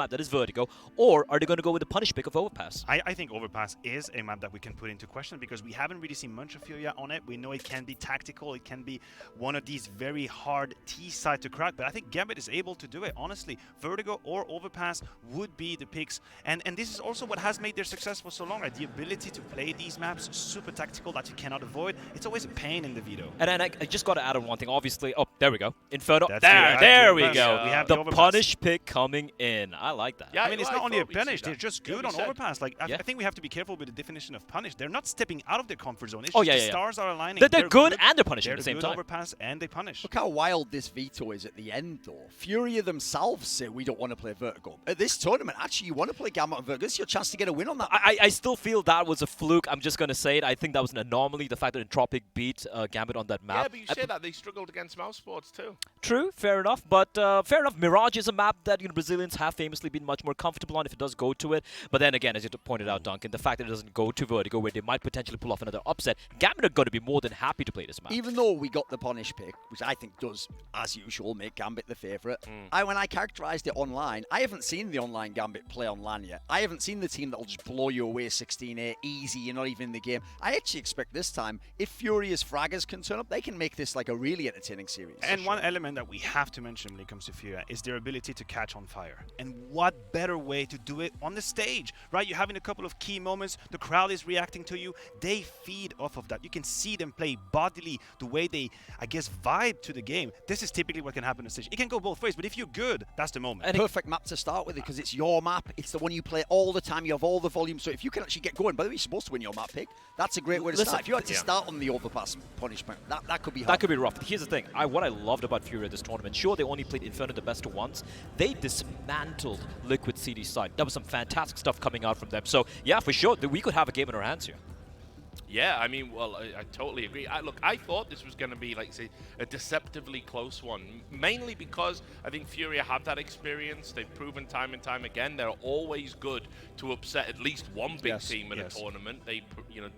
map that is Vertigo, or are they going to go with the punish pick of Overpass? I think Overpass is a map that we can put into question because we haven't really seen much of FURIA on it. We know it can be tactical, it can be one of these very hard T-side to crack, but I think Gambit is able to do it. Honestly, Vertigo or Overpass would be the picks, and this is also what has made their success for so long, right? The ability to play these maps super tactical that you cannot avoid. It's always a pain in the veto. And I just got to add on one thing. Obviously, oh, there we go. Inferno. That's There we go. We have the Overpass. punish pick coming in. I like that. Yeah, I mean, it's not only a punish, they're just good on Overpass. Like, Yeah. I think we have to be careful with the definition of punish. They're not stepping out of their comfort zone. It's Oh, just yeah, the yeah. stars are aligning. They're good and they're punishing They're at the same good time. Overpass and they punish. Look how wild this veto is at the end, though. FURIA themselves say we don't want to play Vertigo. At this tournament, actually, you want to play Gambit and Vertigo. This is your chance to get a win on that. I still feel that was a fluke. I'm just going to say it. I think that was an anomaly, the fact that Entropic beat Gambit on that map. Yeah, but you say that. They struggled against mouse sports, too. True, fair enough. But fair enough, Mirage is a map that Brazilians have famously been much more comfortable on if it does go to it. But then again, as you pointed out, Duncan, the fact that it doesn't go to Vertigo, where they might potentially pull off another upset, Gambit are going to be more than happy to play this map. Even though we got the punish pick, which I think does, as usual, make Gambit the favourite, when I characterised it online, I haven't seen the online Gambit play on LAN yet. I haven't seen the team that'll just blow you away 16-8, easy, you're not even in the game. I actually expect this time, if Furia's fraggers can turn up, they can make this like a really entertaining series. And one element that we have to mention when it comes to FURIA is their ability to catch on fire. And what better way to do it on the stage, right? You're having a couple of key moments, the crowd is reacting to you, they feed off of that. You can see them play bodily, the way they, I guess, vibe to the game. This is typically what can happen on the stage. It can go both ways, but if you're good, that's the moment. And perfect map to start with because it's your map. It's the one you play all the time. You have all the volume. So if you can actually get going, by the way, you're supposed to win your map pick. That's a great way to start. If you had to start on the Overpass punishment, that could be hard. That could be rough. Here's the thing. What I loved about FURIA this tournament, sure, they only played Inferno the best of once. They dismantled Liquid CD side. That was some fantastic stuff coming out from them. So, yeah, for sure, we could have a game in our hands here. Yeah, I mean, well, I totally agree. Look, I thought this was going to be, like, say, a deceptively close one, mainly because I think FURIA have that experience. They've proven time and time again they're always good to upset at least one big team at a tournament. They,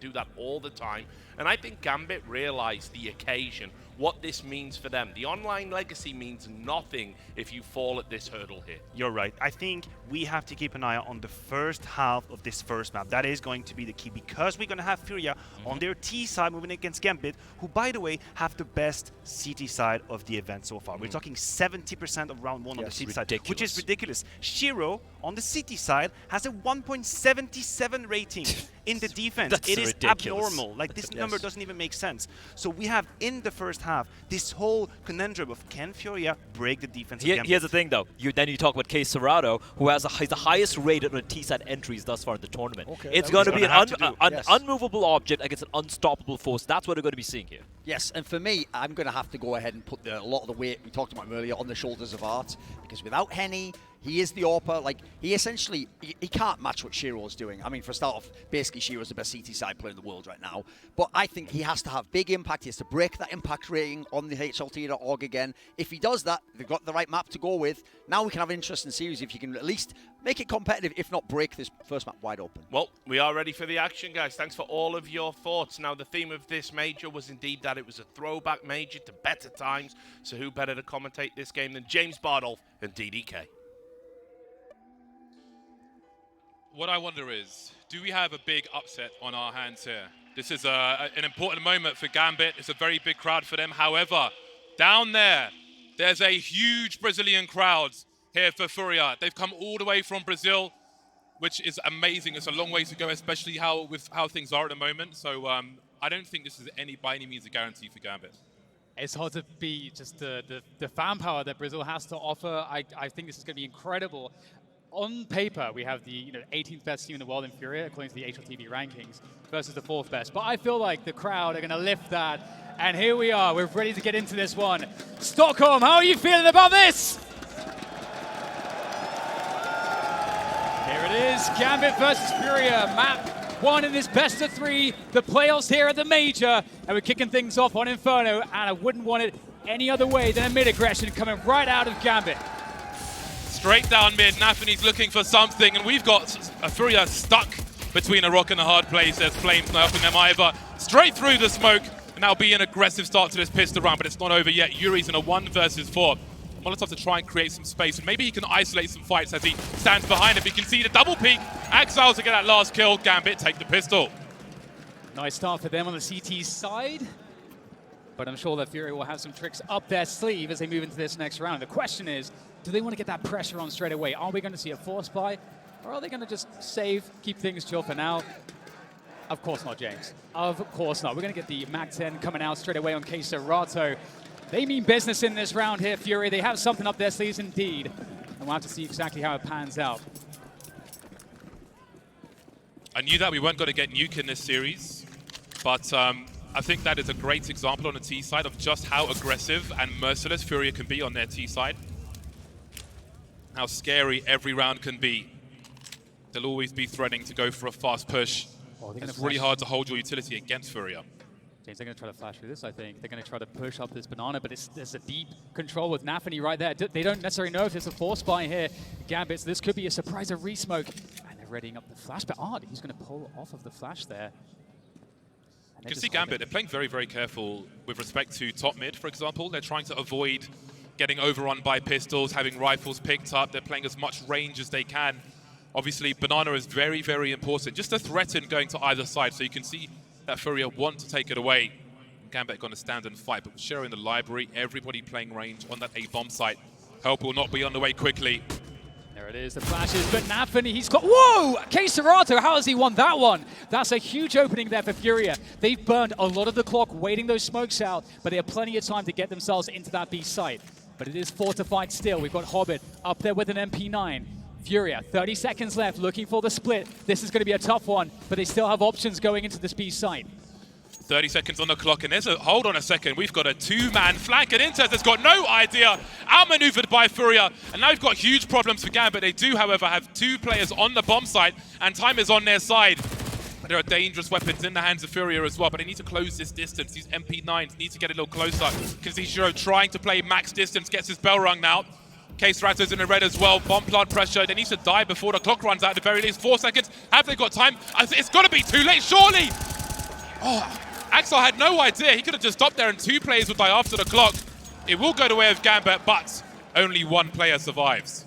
do that all the time. And I think Gambit realized the occasion, what this means for them. The online legacy means nothing if you fall at this hurdle here. You're right. I think we have to keep an eye on the first half of this first map. That is going to be the key because we're going to have FURIA on their T side moving against Gambit, who, by the way, have the best CT side of the event so far. We're talking 70% of round one on the CT side, which is ridiculous. Shiro on the CT side has a 1.77 rating in the defense. That's it is ridiculous. abnormal. Like, this number doesn't even make sense. So we have in the first half this whole conundrum of can FURIA break the defense of Gambit? Here's the thing, though. Then you talk about Case Serrato, who has the highest rated on T-side entries thus far in the tournament. Okay, it's going to be an yes. unmovable object against an unstoppable force. That's what we're going to be seeing here. Yes, and for me, I'm going to have to go ahead and put a lot of the weight we talked about earlier on the shoulders of Art, because without Henny, he is the AWPer. Like, he essentially, he can't match what Shiro's doing. I mean, for a start off, basically Shiro's the best CT side player in the world right now. But I think he has to have big impact. He has to break that impact rating on the HLT.org again. If he does that, they've got the right map to go with. Now we can have an interesting series if you can at least make it competitive, if not break this first map wide open. Well, we are ready for the action, guys. Thanks for all of your thoughts. Now, the theme of this major was indeed that it was a throwback major to better times. So who better to commentate this game than James Bardolph and DDK? What I wonder is, do we have a big upset on our hands here? This is an important moment for Gambit. It's a very big crowd for them. However, down there's a huge Brazilian crowd here for FURIA. They've come all the way from Brazil, which is amazing. It's a long way to go, especially with how things are at the moment. So I don't think this is by any means a guarantee for Gambit. It's hard to beat just the fan power that Brazil has to offer. I think this is going to be incredible. On paper, we have the 18th best team in the world in FURIA, according to the HLTV rankings, versus the 4th best. But I feel like the crowd are going to lift that. And here we are. We're ready to get into this one. Stockholm, how are you feeling about this? Here it is, Gambit versus FURIA. Map 1 in this best of 3. The playoffs here at the major. And we're kicking things off on Inferno. And I wouldn't want it any other way than a mid-aggression coming right out of Gambit. Straight down mid, Nafany's looking for something, and we've got FURIA stuck between a rock and a hard place. There's Flames not helping them either. Straight through the smoke, and that'll be an aggressive start to this pistol round, but it's not over yet. Yuri's in a 1 versus 4. Molotov to try and create some space, and maybe he can isolate some fights as he stands behind him. You can see the double peek. Axile to get that last kill. Gambit take the pistol. Nice start for them on the CT side. But I'm sure that FURIA will have some tricks up their sleeve as they move into this next round. The question is, do they want to get that pressure on straight away? Are we going to see a force buy? Or are they going to just save, keep things chill for now? Of course not, James. Of course not. We're going to get the MAC-10 coming out straight away on Queserato. They mean business in this round here, FURIA. They have something up their sleeves indeed. And we'll have to see exactly how it pans out. I knew that we weren't going to get Nuke in this series, but I think that is a great example on the T side of just how aggressive and merciless FURIA can be on their T side. How scary every round can be. They'll always be threatening to go for a fast push. Oh, it's really hard to hold your utility against FURIA. James, they're going to try to flash through this, I think. They're going to try to push up this banana, but there's a deep control with Nafany right there. They don't necessarily know if it's a force buy here. Gambit, so this could be a surprise of re-smoke. And they're readying up the flash, but he's going to pull off of the flash there. You can see Gambit, they're playing very, very careful with respect to top mid, for example. They're trying to avoid getting overrun by pistols, having rifles picked up. They're playing as much range as they can. Obviously, banana is very, very important, just to threaten going to either side. So you can see that FURIA want to take it away. Gambit going to stand and fight, but with Shiro in the library, everybody playing range on that A-bomb site. Help will not be on the way quickly. There it is, the flashes, but Nafany, he's got, whoa! Queserato, how has he won that one? That's a huge opening there for FURIA. They've burned a lot of the clock waiting those smokes out, but they have plenty of time to get themselves into that B site. But it is fortified still. We've got Hobbit up there with an MP9. FURIA, 30 seconds left, looking for the split. This is going to be a tough one, but they still have options going into this B site. 30 seconds on the clock, and there's a, hold on a second, we've got a two-man flank, and Intez has got no idea, outmaneuvered by FURIA, and now we've got huge problems for Gambit. They do, however, have two players on the bomb site, and time is on their side. There are dangerous weapons in the hands of FURIA as well, but they need to close this distance. These MP9s need to get a little closer. You can see Shiro trying to play max distance, gets his bell rung now. Queserato's in the red as well, bomb plant pressure. They need to die before the clock runs out at the very least. 4 seconds, have they got time? It's got to be too late, surely! Oh, Axel had no idea. He could have just stopped there and two players would die after the clock. It will go the way of Gambit, but only one player survives.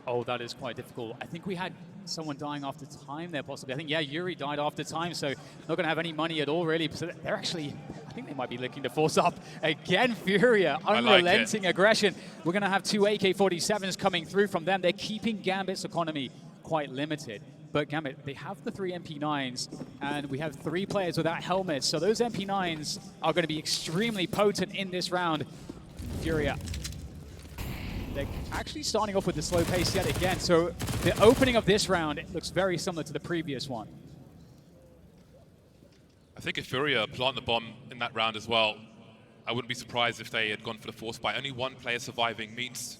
Oh, that is quite difficult. I think we had someone dying after time there, possibly. I think, yeah, Yuri died after time, so not going to have any money at all, really. So they're actually, I think they might be looking to force up again. FURIA, unrelenting aggression. We're going to have two AK-47s coming through from them. They're keeping Gambit's economy quite limited. But Gambit, they have the 3 MP9s, and we have 3 players without helmets. So those MP9s are going to be extremely potent in this round. FURIA, they're actually starting off with the slow pace yet again. So the opening of this round looks very similar to the previous one. I think if FURIA plant the bomb in that round as well, I wouldn't be surprised if they had gone for the force buy. Only one player surviving means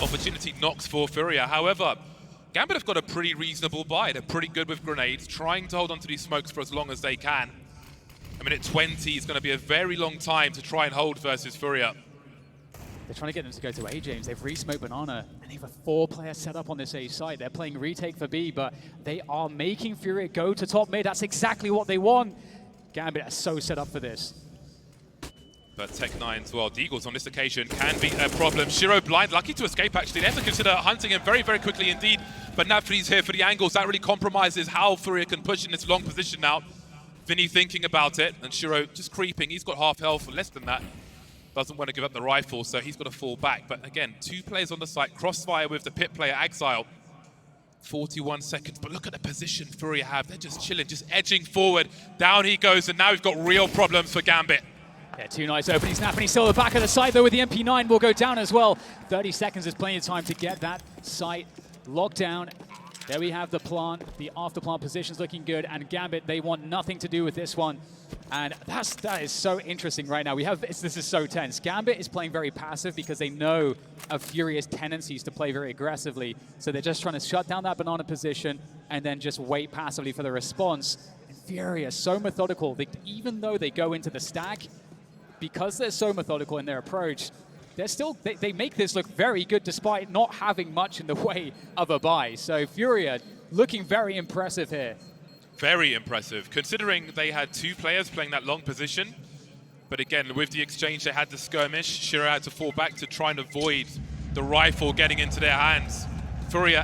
opportunity knocks for FURIA. However, Gambit have got a pretty reasonable buy. They're pretty good with grenades, trying to hold on to these smokes for as long as they can. I mean, at 20 is going to be a very long time to try and hold versus FURIA. They're trying to get them to go to A, James. They've re-smoked Banana, and they have a 4-player setup on this A side. They're playing retake for B, but they are making FURIA go to top mid. That's exactly what they want. Gambit are so set up for this. But Tech 9 as well. Deagles on this occasion can be a problem. Shiro blind, lucky to escape actually. They have to consider hunting him very, very quickly indeed. But Nafany's here for the angles. That really compromises how FURIA can push in this long position now. Vinny thinking about it, and Shiro just creeping. He's got half health, or less than that. Doesn't want to give up the rifle, so he's got to fall back. But again, 2 players on the site. Crossfire with the pit player, Exile. 41 seconds, but look at the position FURIA have. They're just chilling, just edging forward. Down he goes, and now we've got real problems for Gambit. Yeah, 2 nice openings. Nafany still at the back of the site, though, with the MP9 will go down as well. 30 seconds is plenty of time to get that site locked down. There we have the plant. The after plant position's looking good, and Gambit, they want nothing to do with this one. And that is so interesting right now. This is so tense. Gambit is playing very passive because they know of FURIA's tendencies to play very aggressively. So they're just trying to shut down that banana position and then just wait passively for the response. And FURIA, so methodical. Even though they go into the stack, because they're so methodical in their approach, they make this look very good despite not having much in the way of a buy. So FURIA looking very impressive here. Very impressive, considering they had 2 players playing that long position. But again, with the exchange, they had the skirmish. Shiro had to fall back to try and avoid the rifle getting into their hands. FURIA